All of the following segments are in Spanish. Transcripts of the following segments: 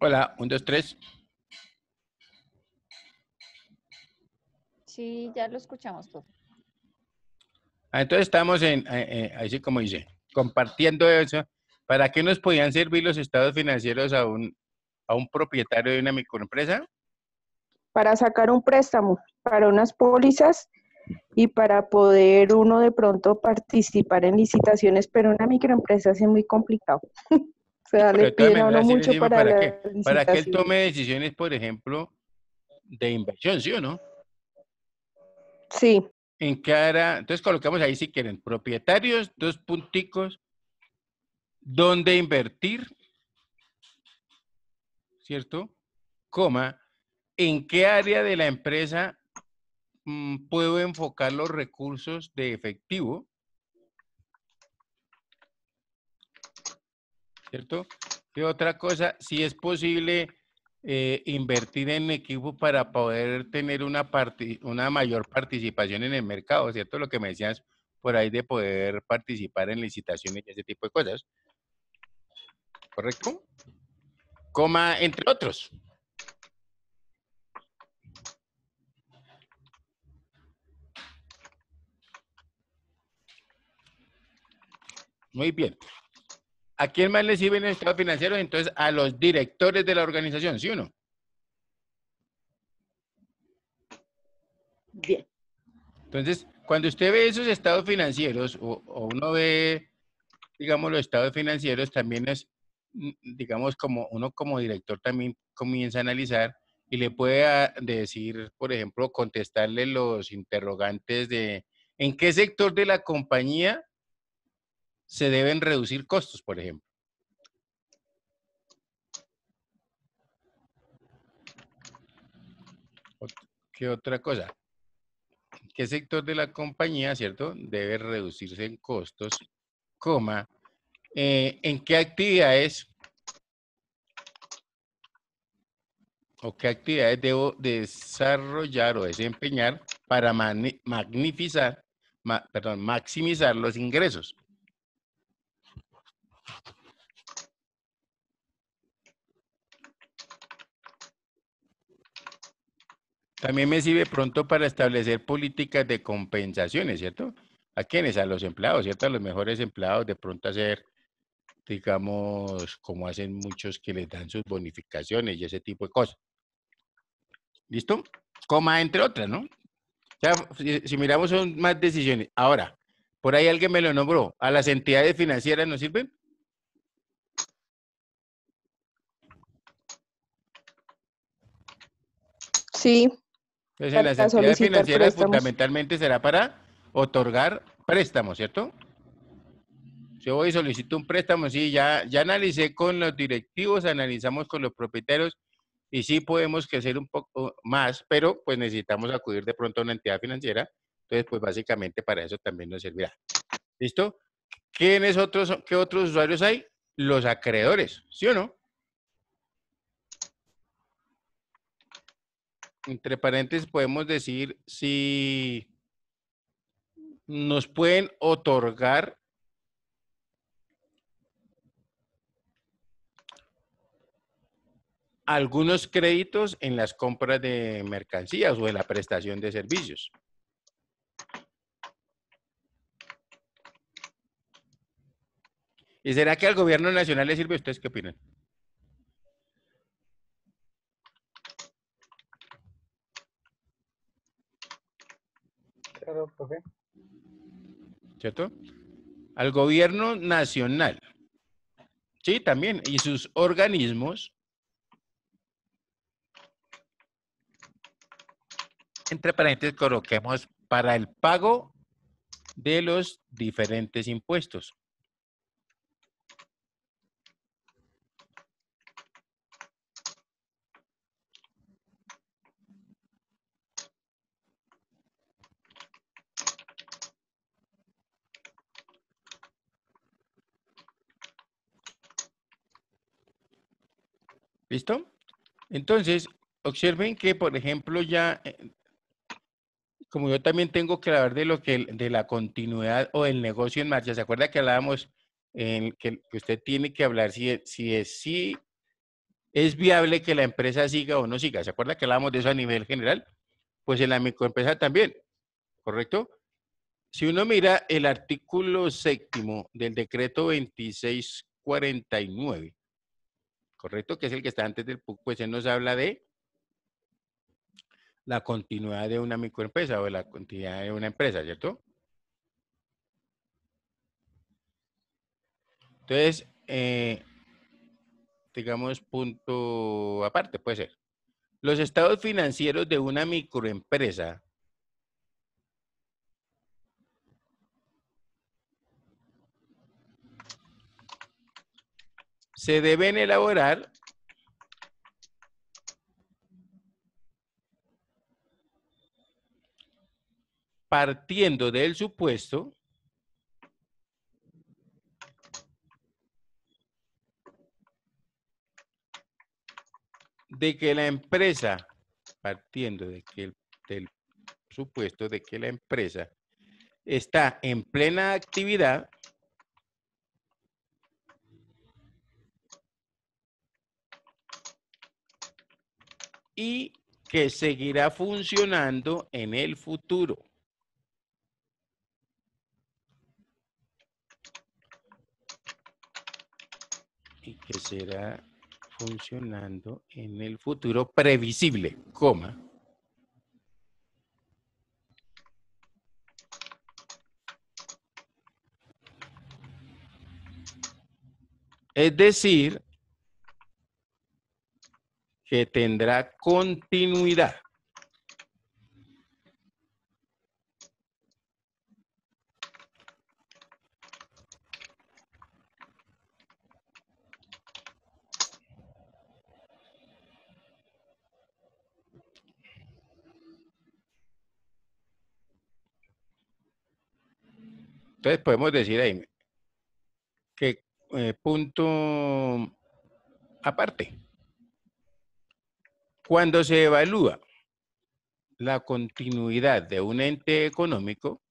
Hola, un, dos, tres. Sí, ya lo escuchamos todo. Entonces estamos así como dice, compartiendo eso. ¿Para qué nos podían servir los estados financieros a un propietario de una microempresa? Para sacar un préstamo para unas pólizas y para poder uno de pronto participar en licitaciones, pero una microempresa es muy complicado. O Sí, sea, pero le de todas piden a uno maneras sí le mucho decimos, para ¿para qué? la Para que él licitación. tome decisiones, por ejemplo, de inversión, ¿sí o no? Sí, ¿En qué área? Entonces colocamos ahí si quieren, propietarios, dos punticos, dónde invertir, ¿cierto? Coma, ¿en qué área de la empresa puedo enfocar los recursos de efectivo? ¿Cierto? Y otra cosa, si es posible invertir en equipo para poder tener una mayor participación en el mercado, ¿cierto? Lo que me decías por ahí de poder participar en licitaciones y ese tipo de cosas, ¿correcto? Coma, entre otros. Muy bien. ¿A quién más le sirven los estados financieros? Entonces, a los directores de la organización, ¿sí o no? bien. Entonces, cuando usted ve esos estados financieros o uno ve, digamos, los estados financieros, también es, digamos, como uno como director también comienza a analizar y le puede decir, por ejemplo, contestarle los interrogantes de en qué sector de la compañía se deben reducir costos, por ejemplo. ¿Qué otra cosa? ¿Qué sector de la compañía, cierto, debe reducirse en costos, coma, en qué actividades o qué actividades debo desarrollar o desempeñar para maximizar los ingresos? También me sirve pronto para establecer políticas de compensaciones, ¿cierto? ¿A quiénes? A los empleados, ¿cierto? A los mejores empleados, de pronto hacer, digamos, como hacen muchos que les dan sus bonificaciones y ese tipo de cosas. ¿Listo? Coma, entre otras, ¿no? O sea, si miramos son más decisiones. Ahora, por ahí alguien me lo nombró. ¿A las entidades financieras nos sirven? Sí, Entonces, en las para entidades solicitar financieras préstamos. fundamentalmente será para otorgar préstamos, ¿cierto? Yo voy y solicito un préstamo, sí, ya analicé con los directivos, analizamos con los propietarios y sí podemos crecer un poco más, pero pues necesitamos acudir de pronto a una entidad financiera. Entonces, pues básicamente para eso también nos servirá. ¿Listo? ¿Qué otros usuarios hay? Los acreedores, ¿sí o no? Entre paréntesis podemos decir si nos pueden otorgar algunos créditos en las compras de mercancías o en la prestación de servicios. ¿Y será que al gobierno nacional le sirve? ¿Ustedes qué opinan? Claro, profe. ¿Cierto? Al gobierno nacional. Sí, también. Y sus organismos, entre paréntesis, coloquemos para el pago de los diferentes impuestos. ¿Listo? Entonces, observen que, por ejemplo, ya, como yo también tengo que hablar de de la continuidad o el negocio en marcha, ¿se acuerda que hablábamos en que usted tiene que hablar si es sí ¿Es viable que la empresa siga o no siga? ¿Se acuerda que hablábamos de eso a nivel general? Pues en la microempresa también, ¿correcto? Si uno mira el artículo séptimo del decreto 2649, ¿correcto? Que es el que está antes del PUC, pues él nos habla de la continuidad de una microempresa o de la continuidad de una empresa, ¿cierto? Entonces, digamos, punto aparte, puede ser. Los estados financieros de una microempresa se deben elaborar partiendo del supuesto de que la empresa, partiendo de que del supuesto de que la empresa está en plena actividad y que seguirá funcionando en el futuro. Y que será funcionando en el futuro previsible, coma. Es decir, que tendrá continuidad. Entonces podemos decir ahí que punto aparte, cuando se evalúa la continuidad de un ente económico,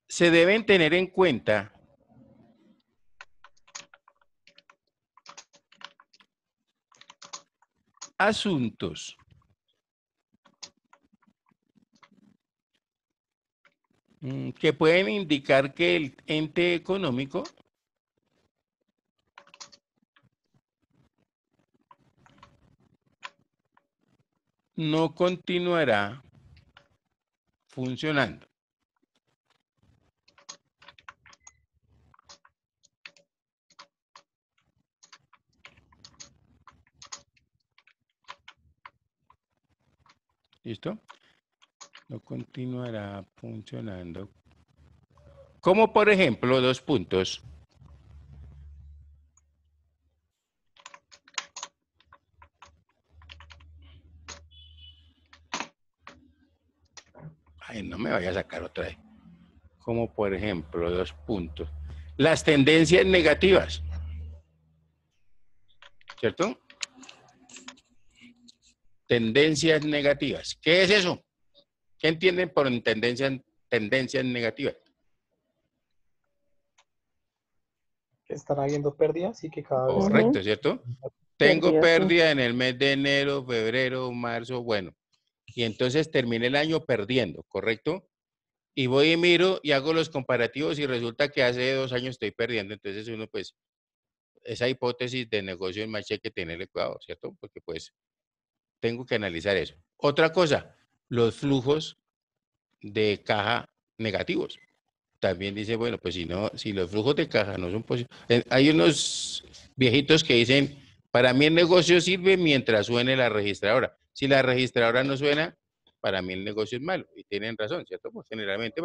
se deben tener en cuenta asuntos que pueden indicar que el ente económico no continuará funcionando. ¿Listo? No continuará funcionando. Como por ejemplo, dos puntos. Ay, no me vaya a sacar otra vez. Como por ejemplo, dos puntos. Las tendencias negativas. ¿Cierto? Tendencias negativas. ¿Qué es eso? ¿Qué entienden por tendencias negativas? Que están habiendo pérdidas y que cada vez Correcto, ¿cierto? Tengo Pérdidas, sí. pérdida en el mes de enero, febrero, marzo, bueno. Y entonces terminé el año perdiendo, ¿correcto? Y voy y miro y hago los comparativos y resulta que hace 2 años estoy perdiendo. Entonces uno, pues, esa hipótesis de negocio en marcha hay que tenerle cuidado, ¿cierto? Porque pues tengo que analizar eso. Otra cosa, los flujos de caja negativos. También dice, bueno, pues si no, si los flujos de caja no son posibles. Hay unos viejitos que dicen, para mí el negocio sirve mientras suene la registradora. Si la registradora no suena, para mí el negocio es malo. Y tienen razón, ¿cierto? Pues generalmente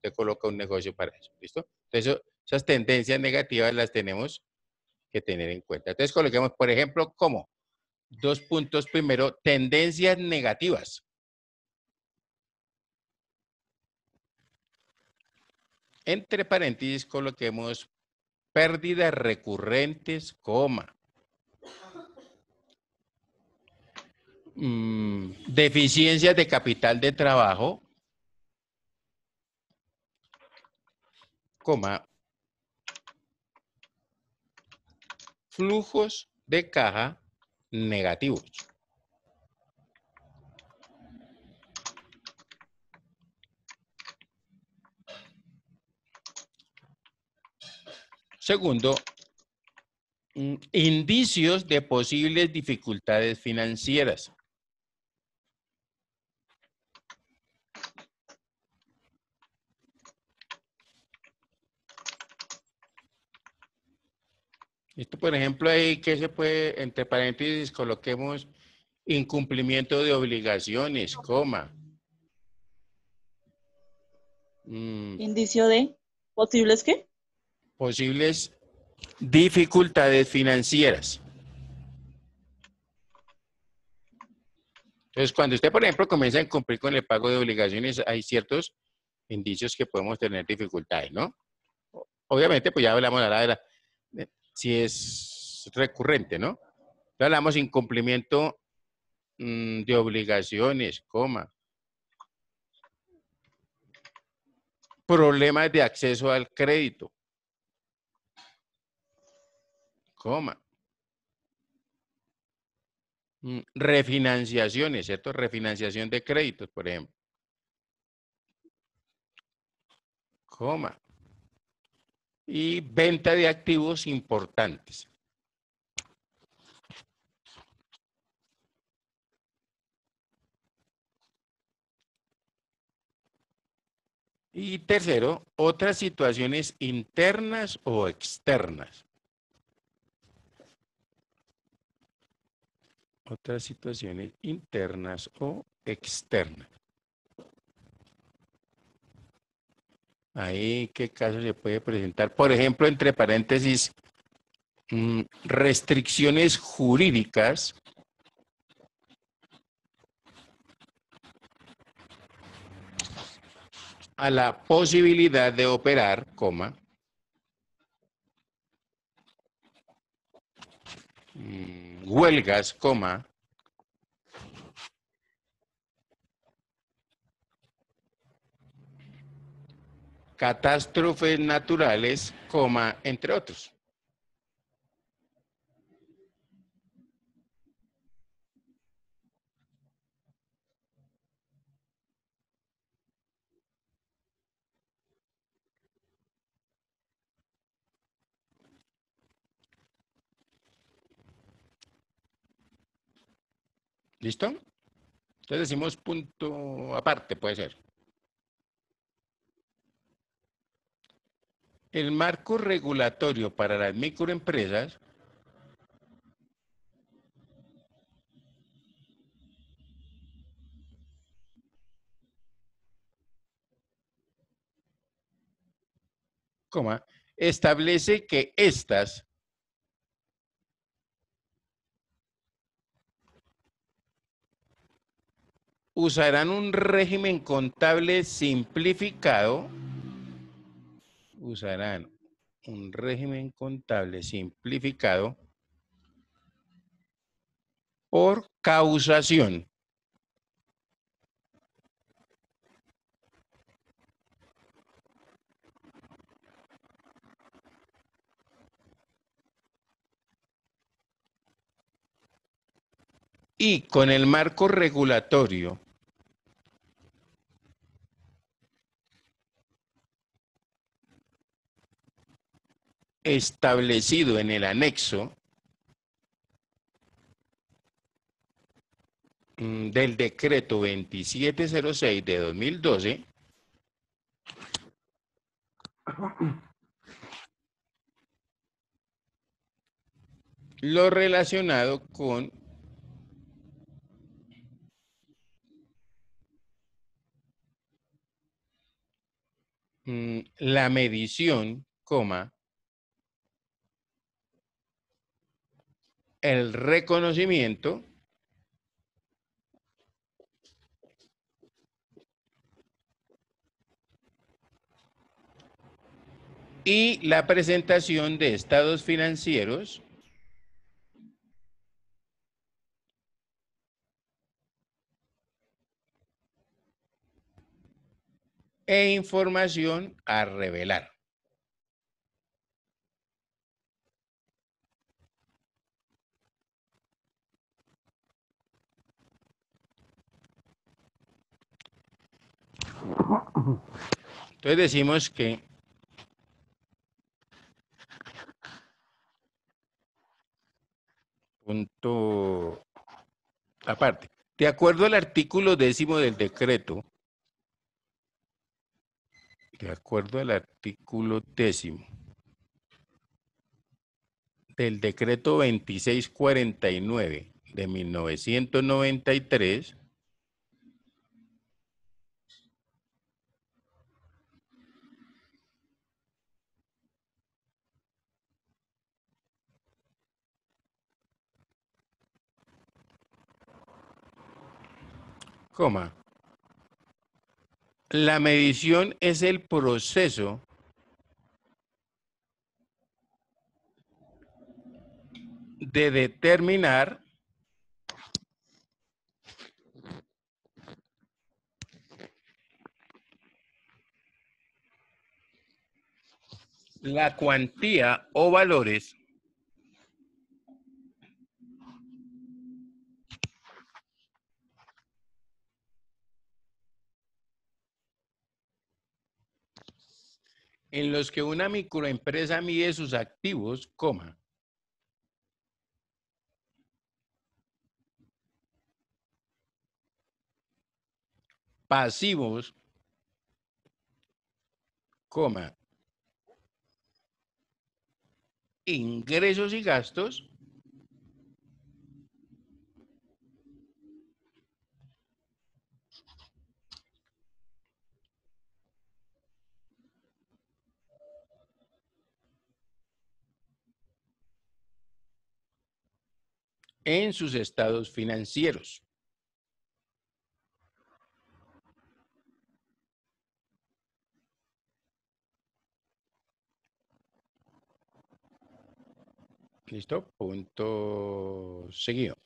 te coloca un negocio para eso, ¿listo? Entonces, esas tendencias negativas las tenemos que tener en cuenta. Entonces, coloquemos, por ejemplo, como 2 puntos primero, tendencias negativas. Entre paréntesis, coloquemos pérdidas recurrentes, coma. deficiencias de capital de trabajo, coma, flujos de caja negativos. Segundo, indicios de posibles dificultades financieras. Esto, por ejemplo, ahí que se puede, entre paréntesis, coloquemos incumplimiento de obligaciones, coma. Indicio de posibles ¿qué? Posibles dificultades financieras. Entonces, cuando usted, por ejemplo, comienza a incumplir con el pago de obligaciones, hay ciertos indicios que podemos tener dificultades, ¿no? Obviamente, pues ya hablamos ahora de si es recurrente, ¿no? Entonces, hablamos incumplimiento de obligaciones, coma. Problemas de acceso al crédito, coma. Refinanciaciones, ¿cierto? Refinanciación de créditos, por ejemplo. Coma. Y venta de activos importantes. Y tercero, otras situaciones internas o externas. Otras situaciones internas o externas. Ahí, ¿qué caso se puede presentar? Por ejemplo, entre paréntesis, restricciones jurídicas a la posibilidad de operar, coma, huelgas, coma, catástrofes naturales, coma, entre otros. ¿Listo? Entonces decimos punto aparte, puede ser. El marco regulatorio para las microempresas coma, establece que éstas usarán un régimen contable simplificado, por causación. Y con el marco regulatorio establecido en el anexo del decreto 2706 de 2012, lo relacionado con la medición, coma, el reconocimiento y la presentación de estados financieros e información a revelar. Entonces decimos que punto aparte, de acuerdo al artículo 10º del decreto, de acuerdo al artículo 10º del decreto 2649 de 1993, coma, la medición es el proceso de determinar la cuantía o valores en los que una microempresa mide sus activos, coma, pasivos, coma, ingresos y gastos, en sus estados financieros. ¿Listo? Punto seguido.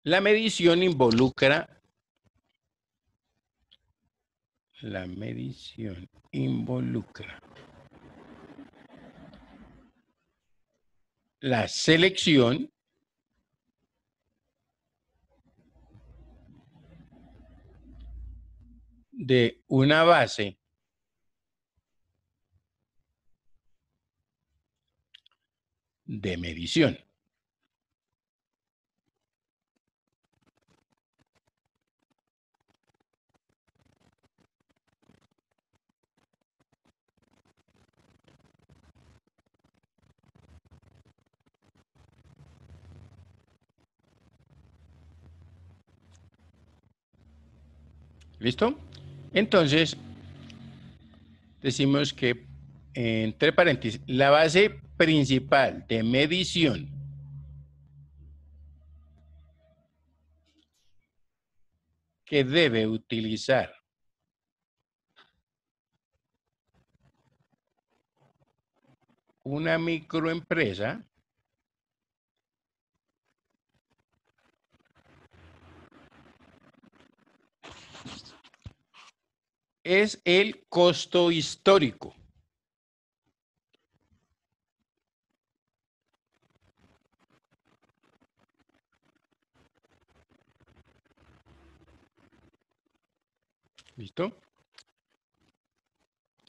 La medición involucra la selección de una base de medición. ¿Listo? Entonces, decimos que, entre paréntesis, la base principal de medición que debe utilizar una microempresa es el costo histórico. ¿Listo?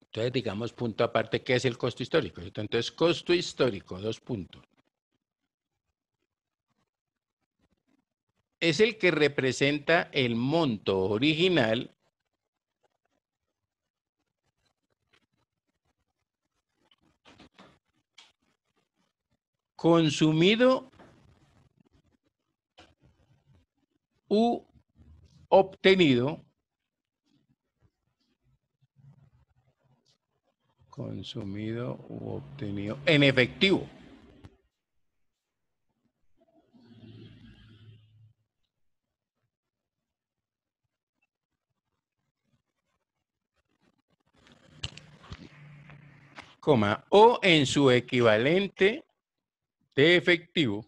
Entonces, digamos, punto aparte, ¿qué es el costo histórico? Entonces, costo histórico, 2 puntos. Es el que representa el monto original consumido u obtenido en efectivo. Coma, o en su equivalente de efectivo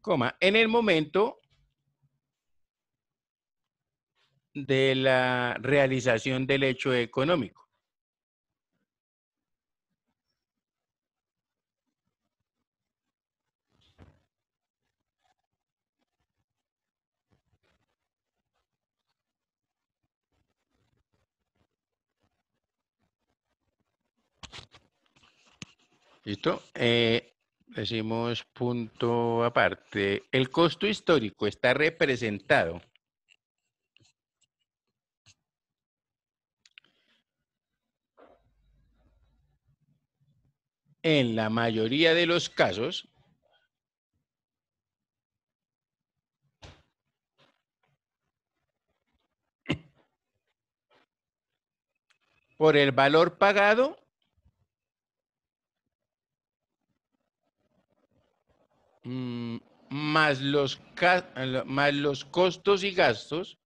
coma, en el momento de la realización del hecho económico. ¿Listo? Decimos punto aparte. El costo histórico está representado en la mayoría de los casos por el valor pagado más los costos y gastos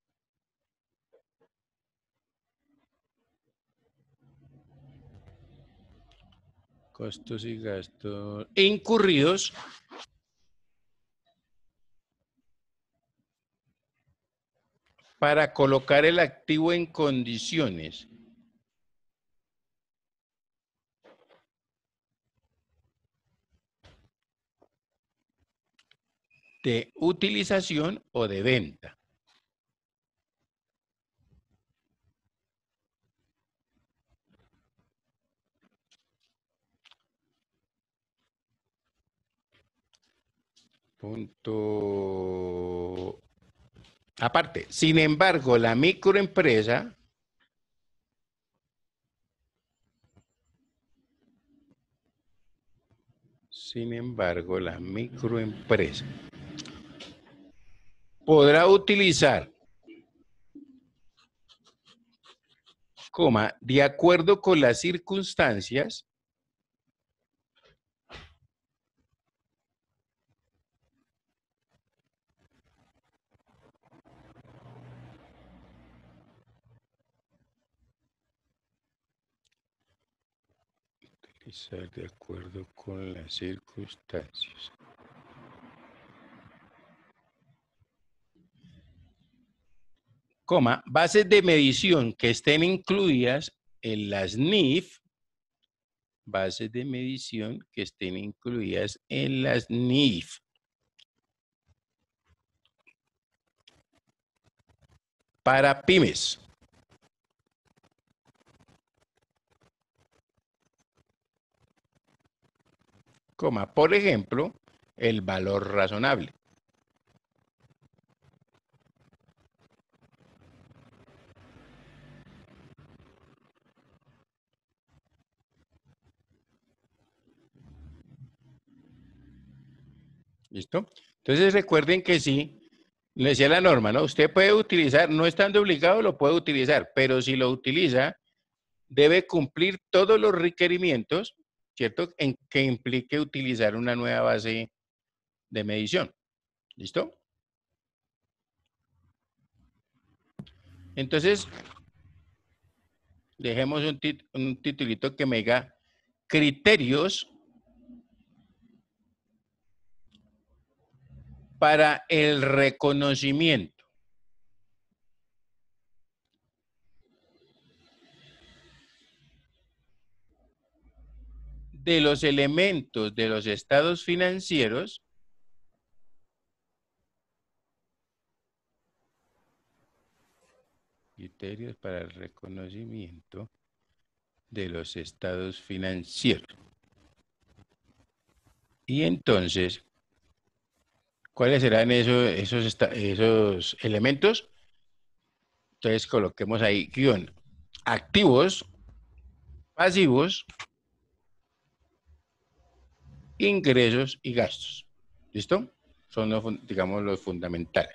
incurridos para colocar el activo en condiciones de utilización o de venta. Punto aparte. Sin embargo, la microempresa podrá utilizar, de acuerdo con las circunstancias, bases de medición que estén incluidas en las NIF, bases de medición que estén incluidas en las NIF. Para pymes. Por ejemplo, el valor razonable. ¿Listo? Entonces recuerden que sí, le decía la norma, ¿no? Usted puede utilizar, no estando obligado, lo puede utilizar, pero si lo utiliza, debe cumplir todos los requerimientos, ¿cierto? En que implique utilizar una nueva base de medición. ¿Listo? Entonces, dejemos un titulito que me diga criterios para el reconocimiento de los elementos de los estados financieros criterios para el reconocimiento de los estados financieros. Y entonces, ¿cuáles serán esos elementos? Entonces coloquemos ahí guión activos, pasivos, ingresos y gastos. ¿Listo? Son los, digamos, los fundamentales.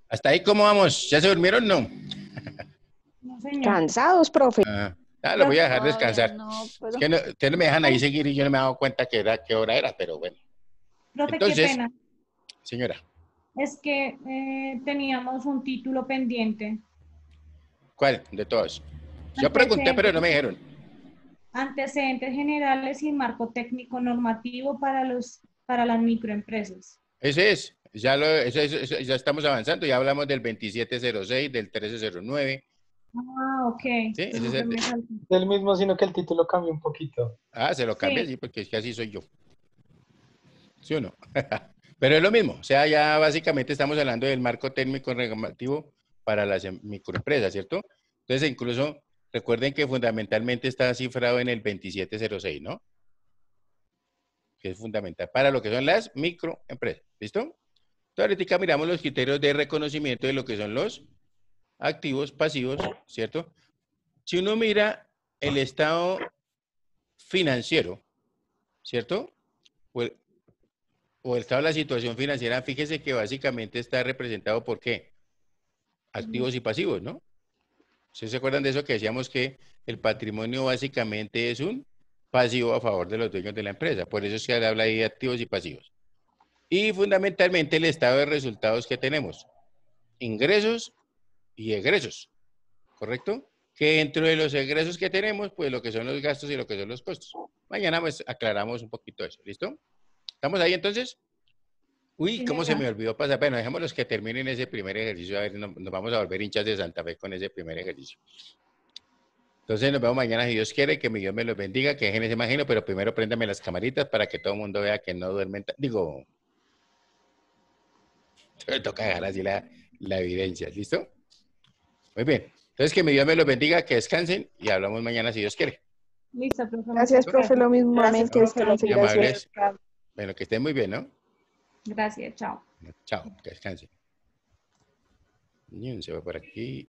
¿Hasta ahí cómo vamos? ¿Ya se durmieron? No. No, señor. Cansados, profe. Lo voy a dejar Todavía descansar. no, Es que ustedes no me dejan ahí seguir y yo no me he dado cuenta qué hora era, pero bueno. Profe, Entonces, qué pena. Señora. Es que teníamos un título pendiente. ¿Cuál? De todos. Yo pregunté, pero no me dijeron. Antecedentes generales y marco técnico normativo para las microempresas. Ese es. Ya estamos avanzando. Ya hablamos del 2706, del 1309. Ah, ok. Sí, ese No, es que el. me saltó. Del mismo, sino que el título cambió un poquito. Ah, se lo cambia, Sí. sí, porque es que así soy yo. ¿Sí o no? Pero es lo mismo. O sea, ya básicamente estamos hablando del marco técnico normativo para las microempresas, ¿cierto? Entonces, incluso recuerden que fundamentalmente está cifrado en el 2706, ¿no? Que es fundamental para lo que son las microempresas. ¿Listo? Entonces, ahorita miramos los criterios de reconocimiento de lo que son los activos pasivos, ¿cierto? Si uno mira el estado financiero, ¿cierto? O el estado de la situación financiera, fíjese que básicamente está representado por ¿qué? Activos y pasivos, ¿no? ¿Ustedes se acuerdan de eso que decíamos que el patrimonio básicamente es un pasivo a favor de los dueños de la empresa? Por eso se habla ahí de activos y pasivos. Y fundamentalmente el estado de resultados que tenemos, ingresos y egresos, ¿correcto? Que dentro de los egresos que tenemos, pues lo que son los gastos y lo que son los costos. Mañana pues aclaramos un poquito eso, ¿listo? ¿Estamos ahí entonces? Uy, Sí, ¿cómo se señor. me olvidó pasar? Bueno, dejemos los que terminen ese primer ejercicio, a ver, nos vamos a volver hinchas de Santa Fe con ese primer ejercicio. Entonces nos vemos mañana si Dios quiere, que mi Dios me los bendiga, que dejen ese imagino, pero primero préndame las camaritas para que todo el mundo vea que no duermen. Digo, me toca dejar así la evidencia, ¿listo? Muy bien. Entonces que mi Dios me los bendiga, que descansen y hablamos mañana si Dios quiere. Listo, profe. Gracias, Muchas profe, lo mismamente. Gracias, Excelente, Muy gracias. amables. Bueno, que estén muy bien, ¿no? Gracias, chao. Chao, que descansen. Se va por aquí.